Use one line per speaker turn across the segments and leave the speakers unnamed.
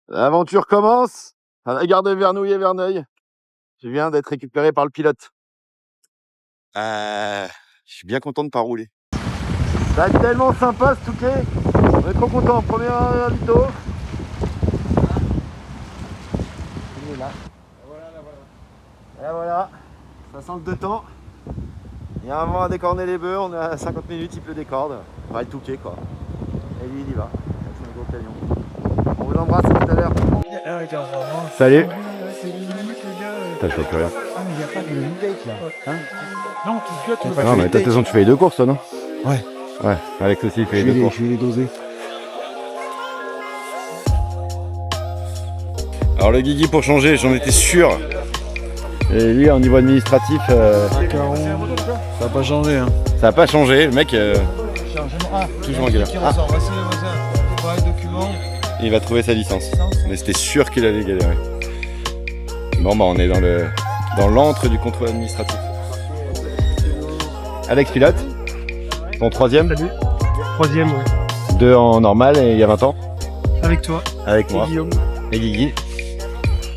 L'aventure commence à la gare de Vernouillet et Verneuil. Je viens d'être récupéré par le pilote.
Je suis bien content de pas rouler.
Ça va être tellement sympa ce Touquet. On est trop content. Premier ravito. Il est là. Et voilà. Ça sent le deux temps. Il y a un vent à décorner les bœufs. On est à 50 minutes, il pleut des cordes. Enfin, le Touquet quoi. Et lui il y va. C'est un gros camion. On vous embrasse, à tout à l'heure. Salut. Putain, je vois plus rien.
Ah, mais il n'y a pas de limite là. Hein non, tu
Non, mais de toute façon, tu fais les deux courses, toi, non?
Ouais.
Ouais, Alex aussi, il fait les deux courses.
Je vais les doser.
Alors le Guigui pour changer, j'en étais sûr.
Et lui, au niveau administratif,
Ça n'a pas changé. Hein.
ça n'a pas changé. Le mec,
toujours
en galère.
Il va trouver sa licence. Mais c'était sûr qu'il allait galérer. Bon bah on est dans l'antre du contrôle administratif.
Alex pilote, ton troisième.
Salut. Troisième, ouais.
2 en normal et il y a 20 ans.
Avec toi.
Avec
Et
moi.
Guillaume.
Et Guigui.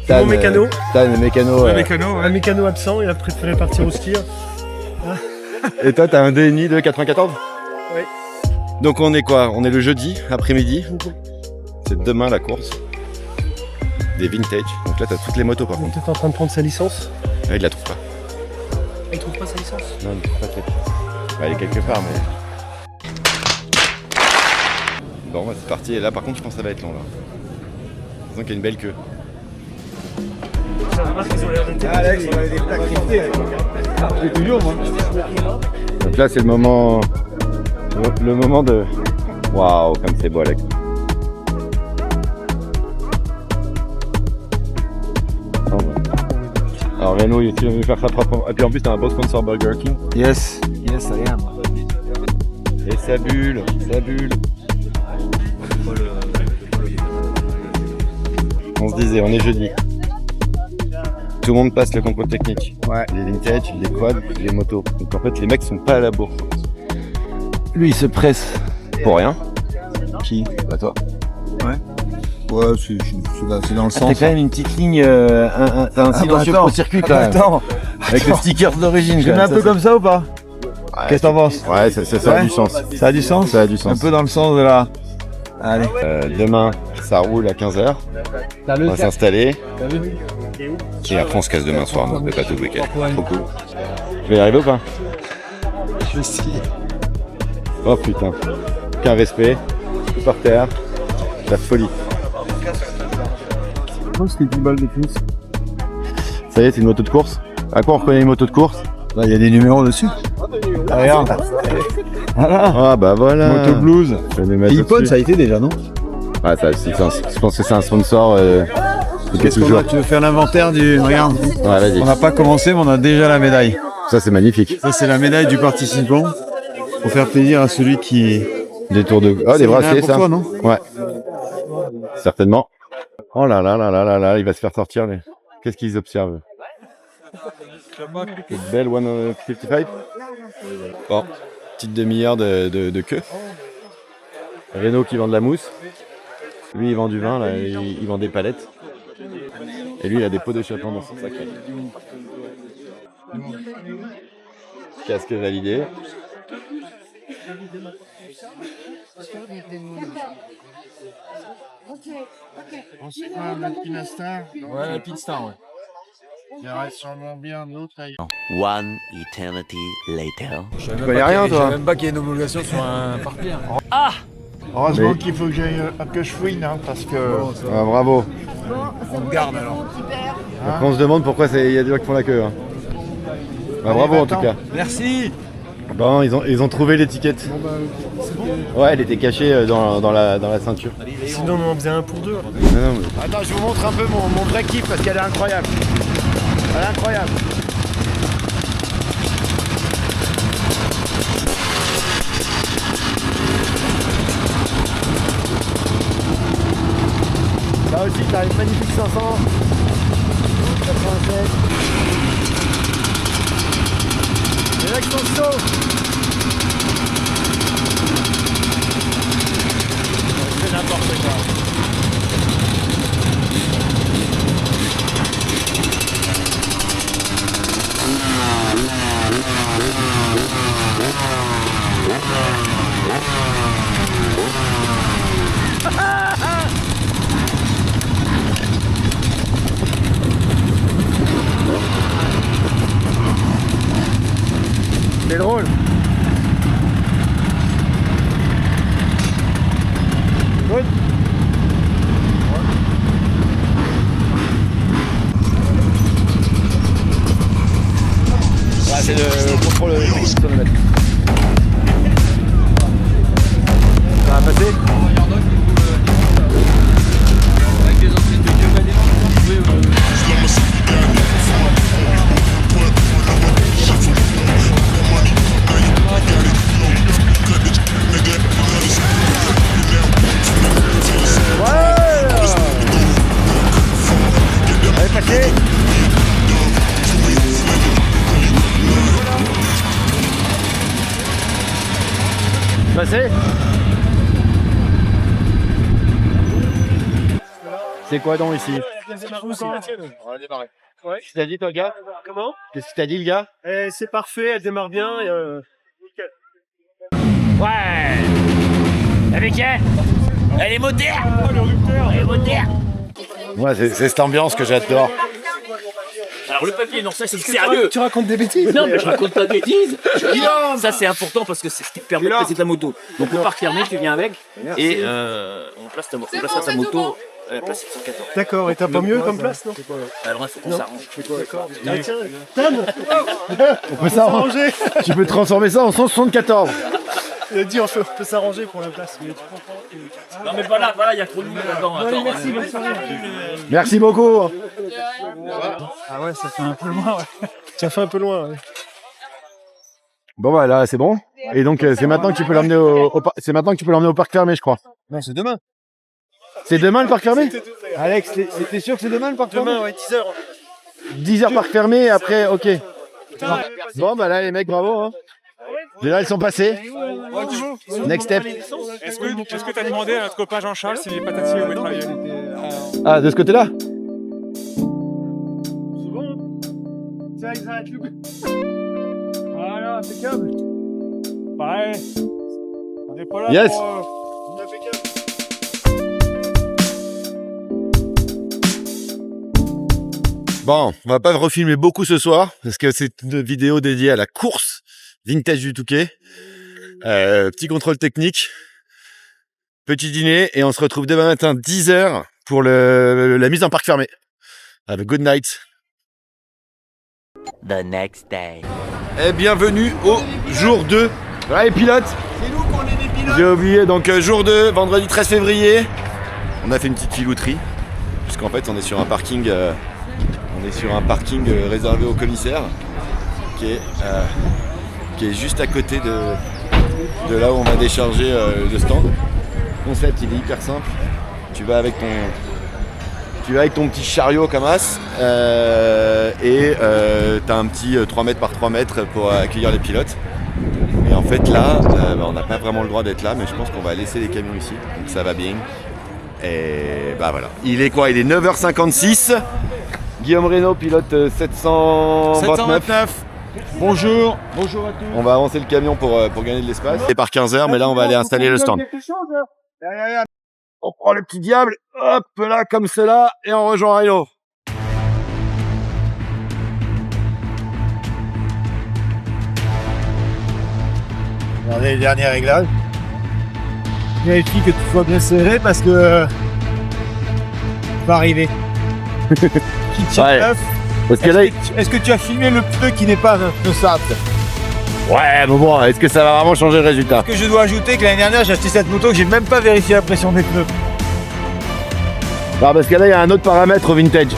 Mon mécano.
Tan, le mécano.
Un mécano absent, il a préféré partir au ski.
Et toi, t'as un DNI de 94?
Oui.
Donc on est quoi? On est le jeudi après-midi. C'est demain la course. Des vintage. Donc là t'as toutes les motos par
Il est
contre.
peut-être en train de prendre sa licence.
Ah, il la trouve pas.
Il trouve pas sa licence.
Non, il trouve pas de tête. Bah, elle est quelque part, mais.
Bon bah c'est parti. Et là par contre je pense que ça va être long là. Donc il y a une belle queue.
Alex, on avait des plaques cryptées. J'ai toujours, moi.
Donc là, c'est le moment. Le moment de. Waouh, comme c'est beau, Alex. Oh, ouais. Alors, Renault, il veut faire sa propre. Et puis en plus, t'as un beau sponsor Burger King.
Yes, I am.
Et sa bulle, sa bulle. On se disait, on est jeudi. Tout le monde passe le concours technique.
Ouais.
Les vintage, les quads, les motos. Donc en fait, les mecs sont pas à la bourre. Lui, il se presse pour rien.
Qui?
Bah toi.
Ouais, c'est dans le sens.
T'as quand même une petite ligne, t'as un silencieux
attends.
pro circuit quand même.
Attends,
Avec le sticker d'origine.
je mets un peu comme ça ou pas?
Ouais,
Qu'est-ce que t'en penses?
Ouais, ça a du sens.
Ça a du sens?
Ça a du sens.
Un peu dans le sens de la... Allez.
Demain, ça roule à 15h. On va s'installer.
Et après on se casse demain soir, donc pas tout le week-end. Trop cool.
Je vais y arriver ou pas?
Je suis...
Oh putain. Aucun respect. Tout par terre. La folie.
C'était 10 balles de plus.
Ça y est, c'est une moto de course. À quoi on reconnaît une moto de course?
Là, il y a des numéros dessus. Ah, regarde. Voilà.
Ah bah voilà.
Moto Blues.
Je vais les mettre
iPod,
dessus.
ça a été déjà, non?
Ah, ça, je pense que c'est un sponsor.
Qu'est-ce qu'on a? Tu veux faire l'inventaire du... Regarde.
Ouais, vas-y.
On n'a pas commencé, mais on a déjà la médaille.
Ça, c'est magnifique.
Ça, c'est la médaille du participant. Pour faire plaisir à celui qui...
Des tours de. Oh, des bracelets,
pour
ça.
toi, non?
Ouais. Certainement. Oh là là là là là là, il va se faire sortir. Les... Qu'est-ce qu'ils observent? Cette belle 155.
Bon, petite demi-heure de queue.
Renault qui vend de la mousse. Lui, il vend du vin, là, il vend des palettes. Et lui, il a des pots de chapon dans son sac. Casque validé.
C'est quoi, un Alpina Star? Ouais, Alpina Star, ouais. Il reste sûrement bien d'autres ailleurs.
One eternity later.
Tu connais rien, toi?
Je sais même pas qu'il y a une homologation sur un parquet.
Heureusement
Mais-
qu'il faut que je fouine, hein, parce que...
Ah, bravo.
On garde alors.
Après, on se demande pourquoi il y a des gens qui font la queue. Hein. Bah, bravo en tout cas.
Merci.
Bon, ils ont trouvé l'étiquette. Ouais, elle était cachée dans la ceinture.
Sinon, on en faisait un pour deux.
Non, non, mais-
Attends, je vous montre un peu mon vrai kiff, parce qu'elle est incroyable. Elle est incroyable. Là aussi, t'as une magnifique 500. 87. Les mecs sont chauds. C'est n'importe quoi.
pour le chronomètre. Ça va passer?
Avec des entrées de Dieu
Allez, passez. Passez. C'est quoi donc ici?
On va démarrer. Ouais.
Qu'est-ce que t'as dit toi, gars?
Comment?
Qu'est-ce que t'as dit, le gars?
C'est parfait, elle démarre bien. Nickel.
Ouais. Avec elle. Elle est moderne. Elle est moderne.
Ouais, c'est cette ambiance que j'adore.
Alors le papier, non, ça c'est sérieux.
Tu racontes des bêtises?
Non, mais je raconte pas de bêtises. Ça c'est important parce que c'est ce qui te permet de placer ta moto. Donc le parc fermé, tu viens avec et on placera ta moto à la place 714.
D'accord, et t'as pas mieux comme place, non?
Alors il faut qu'on s'arrange.
Ah, tiens, Dan,
On peut s'arranger. Tu peux transformer ça en 174.
il a dit on peut s'arranger pour la place. Mais...
Non mais voilà, il y a trop de monde là-dedans. Attends,
Merci beaucoup.
Ah ouais, ça fait un peu loin, ouais. Ça fait un peu loin, ouais.
Bon bah là c'est bon. Et donc c'est maintenant que tu peux l'emmener c'est maintenant que tu peux l'emmener au parc fermé, je crois.
Non, c'est demain.
C'est demain le parc fermé? Alex, t'es sûr que c'est demain le parc fermé?
Demain, ouais, 10h.
10h parc fermé, après ok. Bon bah là les mecs, bravo hein. Déjà ils sont passés. Next step.
Est-ce que tu as demandé à notre copain Jean-Charles s'il est patatier ou betteravier?
Ah, de ce côté-là?
C'est bon, hein? Tiens, ils arrêtent le... Voilà, impeccable.
Ouais. On n'est pas là
Yes.
pour...
Impeccable.
Bon, on va pas refilmer beaucoup ce soir, parce que c'est une vidéo dédiée à la course vintage du Touquet. Petit contrôle technique, petit dîner, et on se retrouve demain matin 10h pour la mise en parc fermé. Have a good night.
The next day.
Et bienvenue au jour 2. Ouais, les pilotes.
C'est nous qu'on est des pilotes.
J'ai oublié, donc jour 2, vendredi 13 février. On a fait une petite filouterie, puisqu'en fait on est sur un parking, réservé aux commissaires, qui est juste à côté de là où on va décharger le stand. Le concept il est hyper simple. Tu vas avec ton petit chariot comme as et tu as un petit 3 mètres par 3 mètres pour accueillir les pilotes. Et en fait là, on n'a pas vraiment le droit d'être là, mais je pense qu'on va laisser les camions ici, donc ça va bien. Et bah voilà. Il est quoi? Il est 9h56. Guillaume Reynaud, pilote 729. Bonjour. Bonjour à tous. On va avancer le camion pour gagner de l'espace. C'est par 15h, mais là on va aller installer le stand. On prend le petit diable, hop là comme cela, et on rejoint Reynaud.
Regardez les derniers réglages. Vérifie que tout soit bien serré parce que va arriver. Qui tire
Ouais.
neuf.
Parce que là,
Est-ce que tu as filmé le pneu qui n'est pas un pneu simple?
ouais, mais bon, est-ce que ça va vraiment changer le résultat?
Que je dois ajouter que l'année dernière j'ai acheté cette moto que j'ai même pas vérifié la pression des pneus.
Non, parce que là, il y a un autre paramètre au vintage.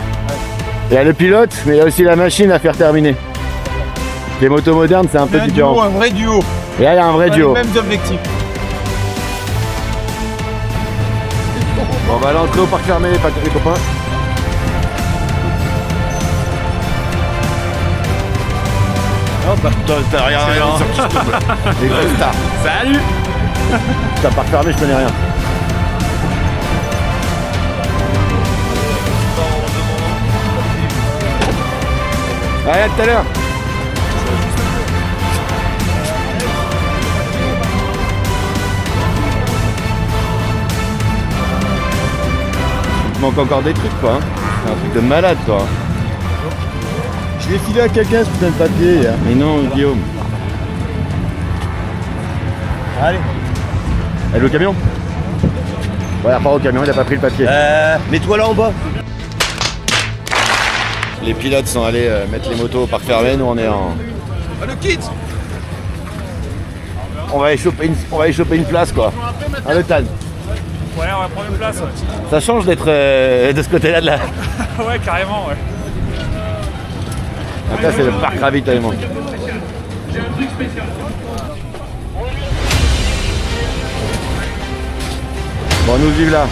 Il y a le pilote, mais il y a aussi la machine à faire terminer. Les motos modernes, c'est un peu différent.
Un vrai duo.
Et là, il y a un vrai duo.
Les mêmes objectifs.
On va aller entrer au parc fermé, les copains.
Oh bah t'as rien.
Les grosses stars.
Salut.
T'as parc fermé, je connais rien. Allez, à tout à l'heure. Il te manque encore des trucs, quoi. Hein. C'est un truc de malade, toi.
Je l'ai filé à quelqu'un ce putain de papier hier.
Mais non, Guillaume.
Allez.
Elle est au camion? Ouais, pas au camion, il a pas pris le papier.
Mets-toi là en bas.
Les pilotes sont allés mettre les motos au parc fermé, nous on est
le kit.
On va aller choper une place quoi. À le Tann.
Ouais, on va prendre une place. Ouais,
Ça change d'être de ce côté-là de la.
ouais carrément, ouais.
Donc là c'est le parc ravitaillement. Bon, nous vivons là.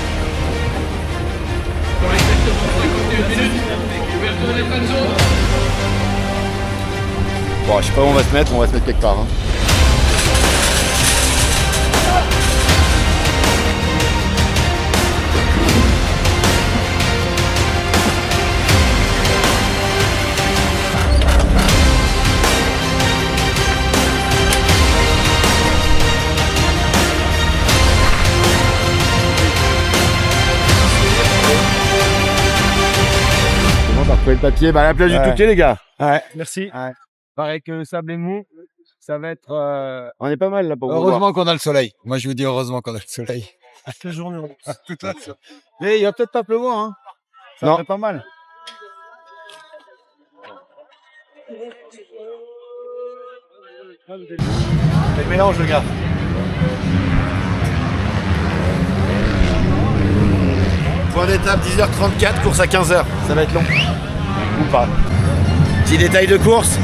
Bon, je sais pas où on va se mettre quelque part. Hein. T'as retrouvé le papier, bah à la plage du Touquet les gars.
Ouais.
Merci.
Ouais. Pareil que sable et mou, ça va être.
On est pas mal là pour vous voir.
Heureusement qu'on a le soleil. Moi je vous dis heureusement qu'on a le soleil.
Quelle journée on
Mais il va peut-être pas pleuvoir, hein. Ça
Non.
ferait pas mal.
Fais le mélange le gars. Point d'étape 10h34, course à 15h. Ça va être long. Ou pas. Petit détail de course.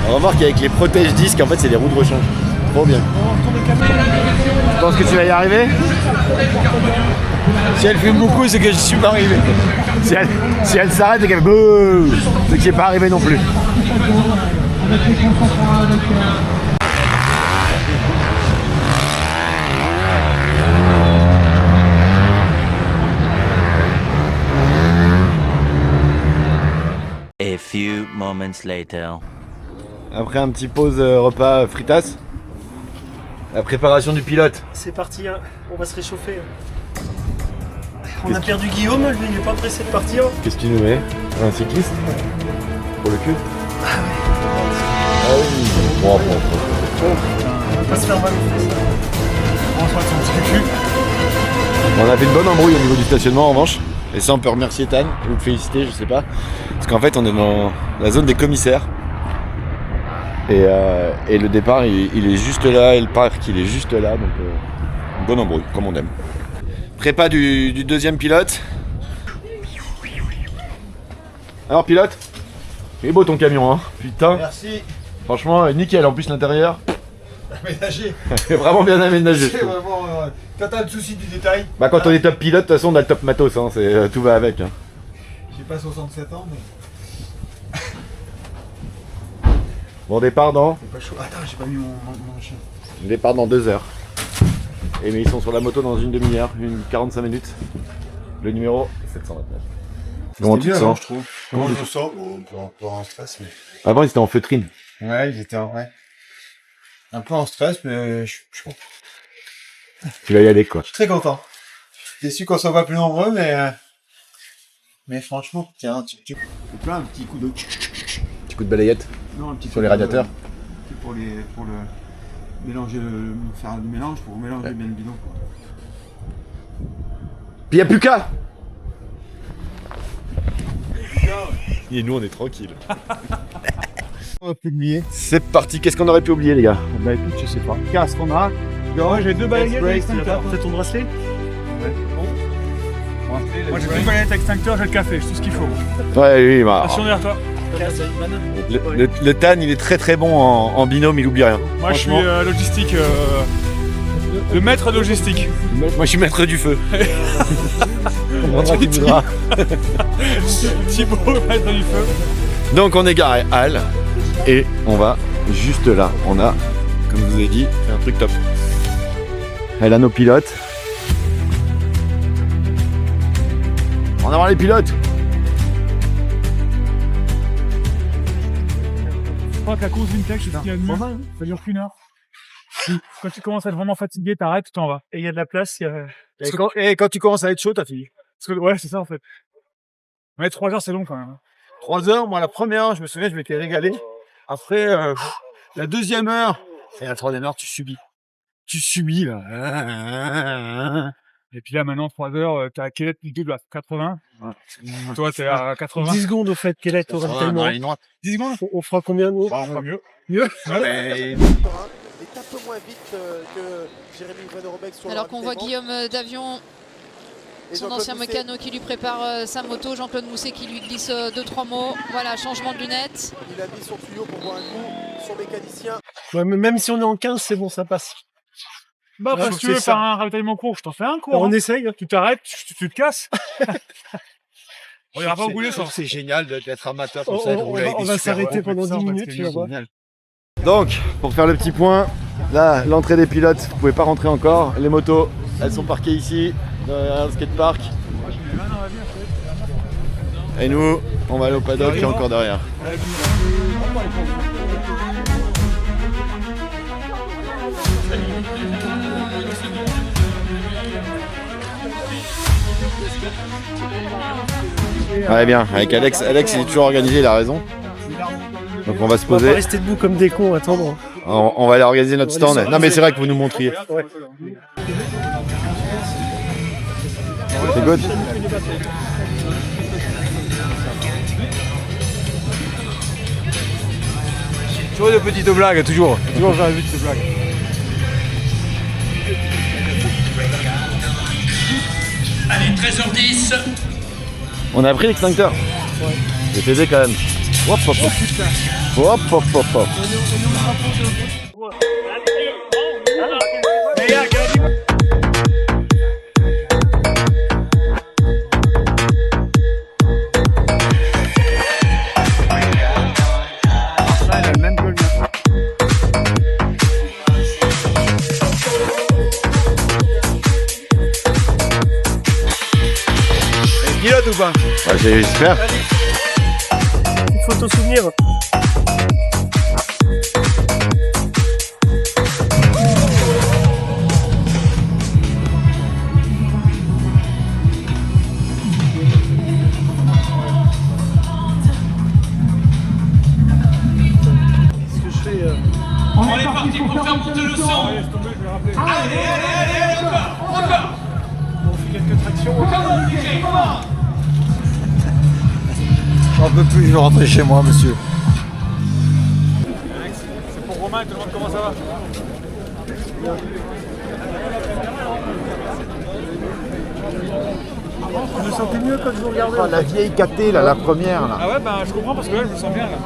Remarque avec les protèges disques, en fait c'est des roues de rechange. Trop bien. Tu penses que tu vas y arriver?
Si elle fume beaucoup, c'est que je suis pas arrivé.
Si elle s'arrête et qu'elle bouh, c'est que j'ai pas arrivé non plus.
A few moments later.
Après un petit pause repas fritas, la préparation du pilote.
C'est parti, hein. On va se réchauffer. On a perdu Guillaume, lui il n'est pas pressé de partir.
Qu'est-ce que tu nous mets? Un cycliste? Pour le cul? Ah oui. Bon.
On va pas se faire mal aux fesses. On va son petit cul.
On a fait une bonne embrouille au niveau du stationnement en revanche. Et ça on peut remercier Tan, ou le féliciter, je sais pas. Parce qu'en fait on est dans la zone des commissaires. Et le départ il est juste là, et le parc il est juste là, donc une bonne embrouille, comme on aime. Prépa du deuxième pilote. Alors pilote, il est beau ton camion hein, putain.
Merci.
Franchement nickel, en plus l'intérieur.
Aménagé.
Vraiment bien aménagé.
C'est vraiment. Quand t'as le souci du détail.
Bah quand on est top pilote, de toute façon on a le top matos, hein, tout va avec. Hein.
J'ai pas 67 ans, mais.
Bon départ dans.
C'est pas chaud. Attends, j'ai pas mis mon chien.
Départ dans 2 heures. Et mais ils sont sur la moto dans une demi-heure, 45 minutes. Le numéro 729. Comment tu te sens?
Je trouve. Comment je me sens? Un peu en stress, mais.
Avant ils étaient en feutrine.
Ouais, j'étais en vrai. Un peu en stress, mais je suis content.
Tu vas y aller quoi.
Je suis très content. Déçu qu'on soit pas plus nombreux, mais franchement, tiens, tu plein un petit coup de.
Petit coup de balayette
Non, un petit
sur les radiateurs.
Pour le mélanger, faire le mélange pour mélanger bien le bidon.
Puis y a plus qu'à. Et nous on est tranquille.
On va plus oublier.
C'est parti, qu'est-ce qu'on aurait pu oublier les gars?
Bah écoute, je sais pas. Qu'est-ce qu'on a?
Moi j'ai 2 balayettes extincteurs. C'est ton bracelet?
Moi j'ai 2 balayettes extincteurs, j'ai le café, j'ai tout ce qu'il faut.
Ouais oui bah.
Attention derrière toi.
Le Tan il est très très bon en binôme, il oublie rien.
Moi je suis
Franchement.
logistique, le maître de logistique.
Moi je suis maître du feu. On prendra qui voudra.
Thibaut, maître du feu.
Donc on est garé à Halle et on va juste là. On a, comme je vous ai dit, fait un truc top. Elle a nos pilotes. En avant les pilotes.
Je crois qu'à cause d'une tech, je suis ce qu'il y a de mieux. Ça dure qu'une heure. Quand tu commences à être vraiment fatigué, t'arrêtes, tu t'en vas.
Et il y a de la place, il y a...
Et quand tu commences à être chaud, t'as fini.
Parce que, ouais, c'est ça en fait. Mais 3 heures, c'est long quand même.
3 heures, moi la première heure, je me souviens, je m'étais régalé. Après, la deuxième heure, et la troisième heure, tu subis. Tu subis là.
Et puis là, maintenant, 3 heures, t'es à quelle du à 80. Toi, t'es à 80.
10 secondes au fait, quel est ton ravitaillement?
10 secondes.
On fera combien de
Bah, on fera mieux.
Mieux?
Est un peu moins vite que Jérémy Van-Robeck sur
Alors qu'on voit Guillaume Davion, son ancien mécano qui lui prépare sa moto, Jean-Claude Mousset qui lui glisse 2-3 mots. Voilà, changement de lunettes.
Il a mis son tuyau pour voir un coup, son mécanicien.
Ouais, mais même si on est en 15, c'est bon, ça passe.
Bah, parce que tu veux faire un ravitaillement court, je t'en fais un court.
On essaye.
Tu t'arrêtes, tu te casses. On ira pas au bout des sens.
C'est génial d'être amateur comme
On,
ça.
on va s'arrêter pendant 10 minutes, tu vas voir.
Donc, pour faire le petit point, là, l'entrée des pilotes, vous pouvez pas rentrer encore. Les motos, elles sont parquées ici, derrière le skatepark. Et nous, on va aller au paddock qui est encore derrière. Ouais, bien, avec Alex, il est toujours organisé, il a raison. Donc on va se
On va
poser.
pas rester debout comme des cons, attendre.
On va aller organiser notre stand. Non mais c'est vrai que vous nous montriez.
Ouais.
C'est good.
Toujours de petites blagues, toujours. Toujours j'ai vu de ces blagues.
Allez, 13h10.
On a pris l'extincteur. J'ai t'aider quand même. Hop hop hop. Hop hop hop hop.
Pilote ou pas?
Ouais, j'espère.
Une photo souvenir. Qu'est-ce que je fais
On est parti pour faire monter le son. Allez, encore.
On fait quelques tractions.
J'en peux plus, je vais rentrer chez moi, monsieur.
C'est pour Romain, tout le monde, comment ça va?
Je me sentais mieux quand je vous regardais.
La vieille KT là, la première là.
Ah ouais, bah je comprends parce que là, je me sens bien là.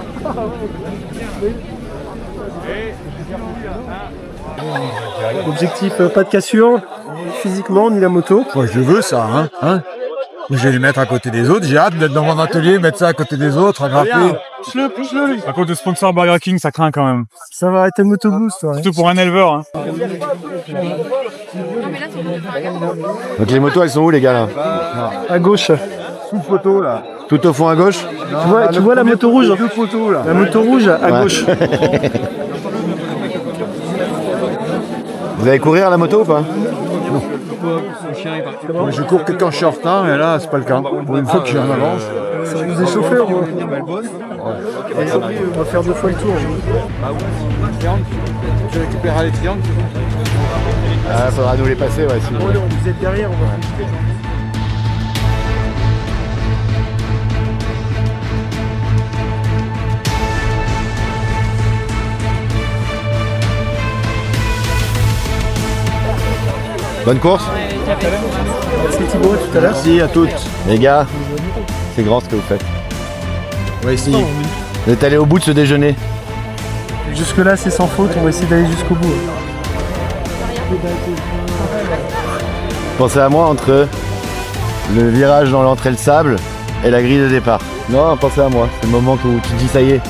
Objectif, pas de cassure, physiquement, ni la moto.
Moi, je veux ça, hein. Je vais les mettre à côté des autres. J'ai hâte d'être dans mon atelier, mettre ça à côté des autres, agrafé.
Pousse-le, lui.
À cause de sponsor Burger King, ça craint quand même.
Ça va arrêter le motoboost, toi.
Surtout pour un éleveur. Hein.
Donc les motos elles sont où les gars là?
À gauche.
Sous photo, là.
Tout au fond à gauche?
Tu vois la moto rouge?
Deux photos, là.
La moto rouge à gauche.
Vous allez courir la moto ou pas?
Moi, je cours que quand je suis en retard, et là, c'est pas le cas. Pour une fois que je suis en avance.
Ça va nous échauffer, on va faire 2 fois le tour.
Tu récupéreras les triangles.
Ah, faudra nous les passer, ouais. Sinon.
Vous êtes derrière, on va flipper.
Bonne course.
Merci Thibaut, tout à l'heure.
Merci à toutes. Les gars, c'est grand ce que vous faites.
On va essayer.
Vous êtes allés au bout de ce déjeuner.
Jusque là, c'est sans faute, on va essayer d'aller jusqu'au bout.
Pensez à moi entre le virage dans l'entrée le sable et la grille de départ. Non, pensez à moi. C'est le moment où tu te dis ça y est.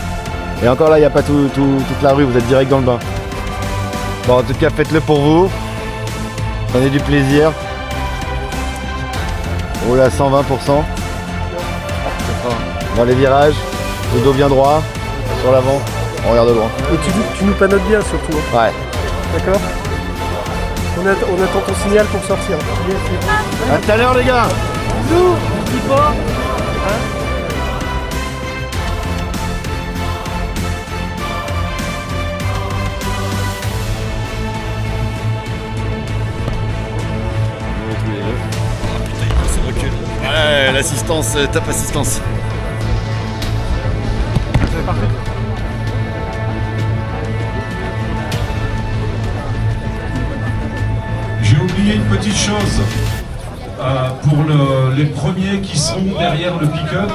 Et encore là, il n'y a pas toute la rue, vous êtes direct dans le bain. Bon, en tout cas, faites-le pour vous. Prenez du plaisir. Roulez à 120%. Dans les virages, le dos bien droit, sur l'avant, on regarde droit.
Et tu nous panotes bien surtout.
Ouais.
D'accord? On attend ton signal pour sortir.
À tout à l'heure les gars.
Bisous, dis pas.
Tous les deux.
l'assistance, top assistance.
C'est parfait.
J'ai oublié une petite chose. Pour les premiers qui sont derrière le pick-up,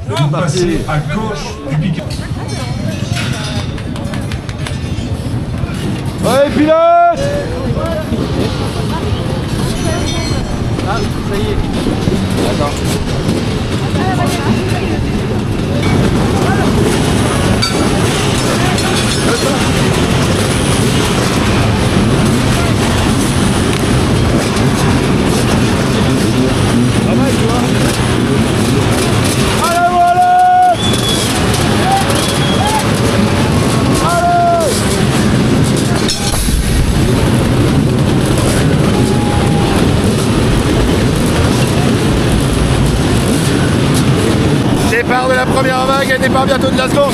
vous passez à gauche du pick-up.
Ouais, pilote!
Ah, ça y est.
Attends. Allez, voilà! Allez! Départ de la première vague et départ bientôt de la seconde.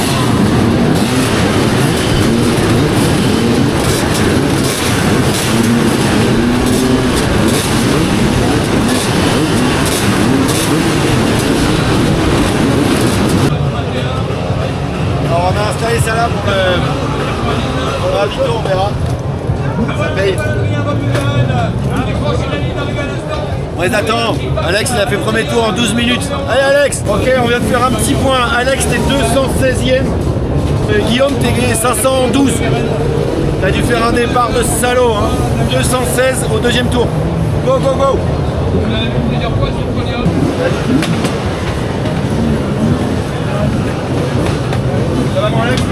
Alors on a installé ça là pour le ravito, on verra. Ça paye. On les attend. Alex il a fait premier tour en 12 minutes. Allez Alex. Ok, on vient de faire un petit point. Alex t'es 216e. Guillaume t'es 512. T'as dû faire un départ de salaud hein. 216 au deuxième tour. Go go go. Ça va mon Alex?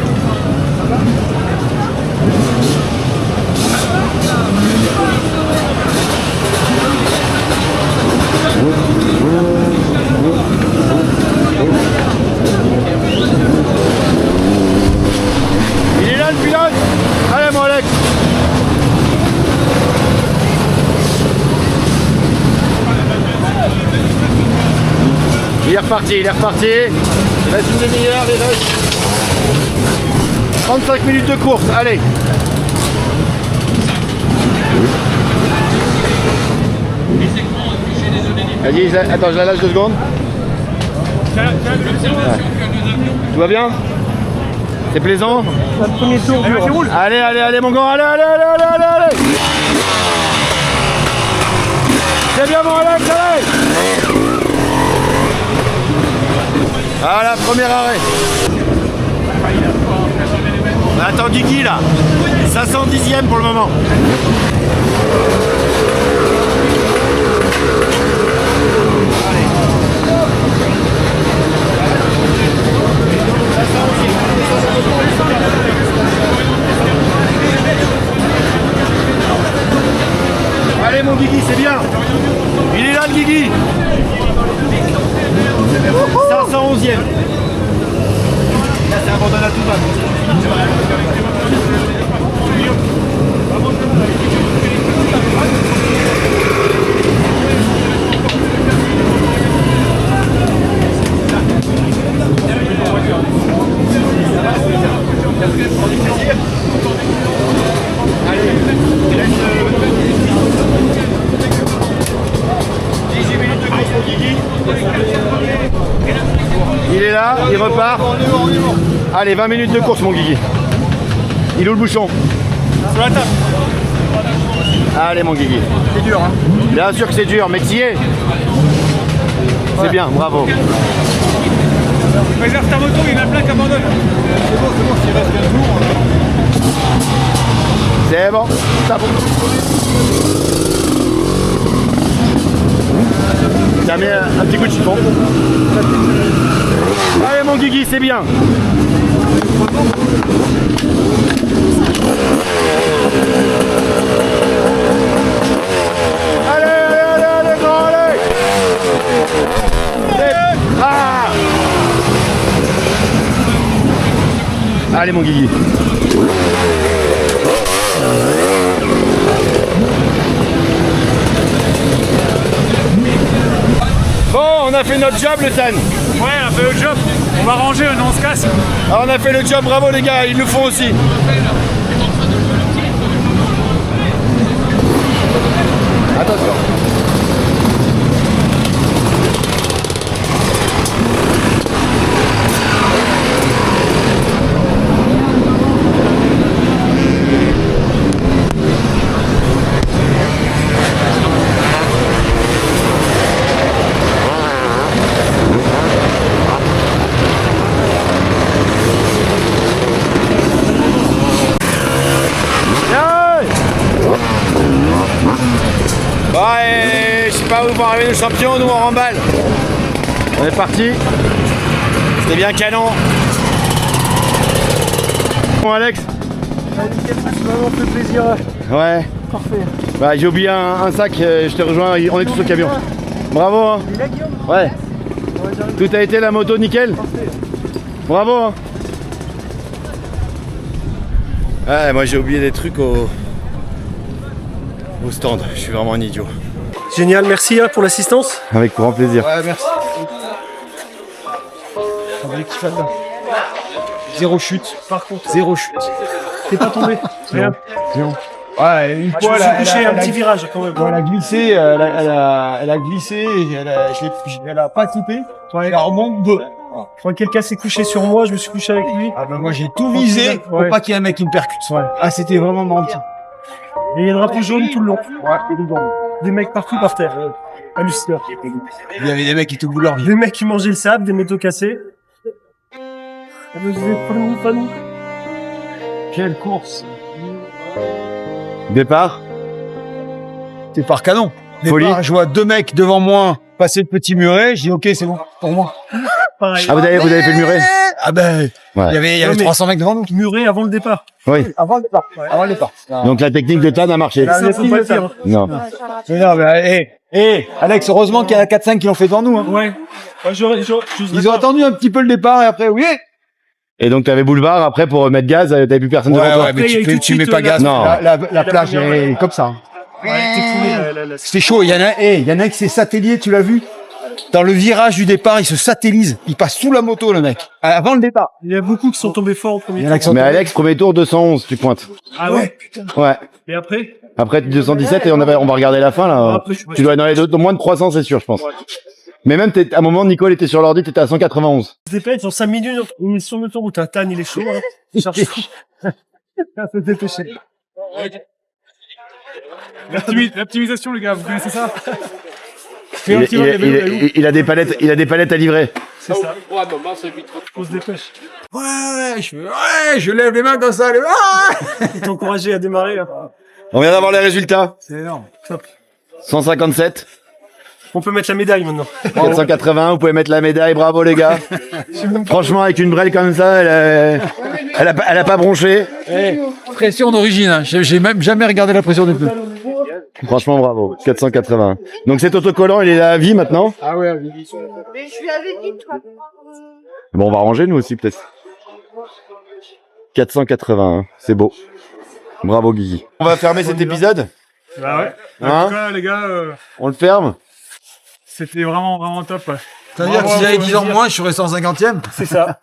Il est là le pilote. Allez mon Alex. Il est reparti, il est reparti. Il reste une demi-heure, les gars. 35 minutes de course, allez. Vas-y, attends, je la lâche 2 secondes. Ouais. Tout va bien? C'est plaisant?
Le premier tour dur.
Allez, allez, allez mon grand, allez, allez, allez, allez, allez, allez. C'est bien mon Alex, allez. Voilà, premier arrêt. On attend Guigui là. 510e pour le moment. Allez mon Guigui, c'est bien. Il est là le Guigui. 511e. Là c'est abandonné à tout va. Allez, il reste 18 minutes de course pour Guigui. Il est là, il repart. Allez, 20 minutes de course mon Guigui. Il est où le bouchon?
Sur la table.
Allez mon Guigui.
C'est dur hein.
Bien sûr que c'est dur, mais tu y es. C'est bien, bravo.
Réserve ta moto, il y en a plein qui abandonnent.
C'est bon, s'il reste 15 jours. C'est bon, ça bon. Ça met un petit coup de chiffon. Allez mon Guigui, c'est bien. Allez, allez, allez, allez, grand, allez. Ah. Allez mon Guigui. Bon, on a fait notre job le San.
Ouais, on a fait le job. On va ranger, on se casse.
Alors, on a fait le job, bravo les gars, ils le font aussi. Attention. Ouais, je sais pas où vont arriver nos champions, nous on remballe. On est parti. C'était bien canon. Bon Alex.
Ça m'a vraiment fait plaisir.
Ouais.
Parfait.
Bah j'ai oublié un sac, je te rejoins, on est tous au camion. Bravo hein.
Il est là Guillaume?
Ouais. Tout a été la moto nickel.
Parfait.
Bravo hein. Ouais, moi j'ai oublié des trucs au stand, je suis vraiment un idiot.
Génial, merci pour l'assistance.
Avec grand plaisir.
Ouais, merci. Zéro chute.
Par contre,
Zéro chute.
t'es pas tombé. Rien.
Ouais, une
Je me
fois,
suis couché un petit virage quand même.
elle a glissé, elle a glissé, et elle a pas coupé. Elle remonte deux.
Quand quelqu'un s'est couché sur moi, je me suis couché avec lui.
Ah ben moi j'ai tout visé pour
Ouais.
pas qu'il y ait un mec qui me percute.
Ouais.
Ah c'était vraiment marrant.
Et il y a le drapeau jaune tout le long. Des mecs partout par terre. Hallucinant.
Il y avait des mecs qui te voulaient leur vie.
Des mecs qui mangeaient le sable, des métaux cassés. Et vous êtes pas nous.
Quelle course.
Départ.
C'est par canon.
Folie.
Départ, je vois deux mecs devant moi passer le petit muret, je dis ok c'est bon pour moi.
Pareil.
Ah vous avez fait le muret?
Ah ben
Ouais.
il y avait
Non, mais-
300 mecs devant nous.
Muré avant le départ.
Oui.
Avant le départ. Avant le départ.
Donc la technique de Tan a marché.
Ça, faut pas le dire.
Non.
Mais non, mais Alex, heureusement qu'il y en a 4-5 qui l'ont fait devant nous. Hein.
Ouais. Ouais,
Ils ont attendu un petit peu le départ et après, oui.
Et donc t'avais boulevard après pour mettre gaz, t'avais plus personne devant toi.
Ouais, mais
Après, il y a eu tout de
tu mets
suite,
pas gaz.
non.
La plage est comme ça. C'était chaud. Il y en a un qui s'est satellé, tu l'as vu? Dans le virage du départ, il se satellise. Il passe sous la moto, le mec. Avant le départ.
Il y a beaucoup qui sont tombés forts au premier
Il y en
tour.
a qui sont
Mais Alex, premier tour 211, tu pointes.
Ah ouais, putain.
Ouais.
Et après?
Après 217 et on va regarder la fin là.
Après,
Tu dois être dans les deux, moins de 300 c'est sûr je pense. Mais même à un moment Nicole était sur l'ordi, t'étais à 191.
Se dépêche, en 5 minutes, on est sur l'autoroute. Tan, il est chaud. Hein. Il cherche chaud. Il faut se dépêcher.
L'optimisation, les gars, vous connaissez ça?
Il a des palettes à livrer.
C'est ça. On se dépêche.
Je lève les mains comme ça.
Il t'a encouragé à démarrer. Hein.
On vient d'avoir les résultats.
C'est énorme.
Top.
157,
On peut mettre la médaille maintenant.
480, vous pouvez mettre la médaille, bravo les gars. Franchement avec une brêle comme ça, elle a pas bronché.
Pression d'origine. Hein. J'ai même jamais regardé la pression des pneus.
Franchement bravo, 480. Donc cet autocollant il est là à vie maintenant.
Ah ouais.
Mais je lui avais dit, toi.
Bon on va ranger nous aussi peut-être. 480, c'est beau. Bravo Guigui. On va fermer cet épisode.
Bah ouais.
Hein
En tout cas, les gars,
On le ferme.
c'était vraiment top. Ouais.
C'est-à-dire que
Bravo,
si j'avais
faut
10 ans
le dire.
moins, je serais 150e.
C'est ça.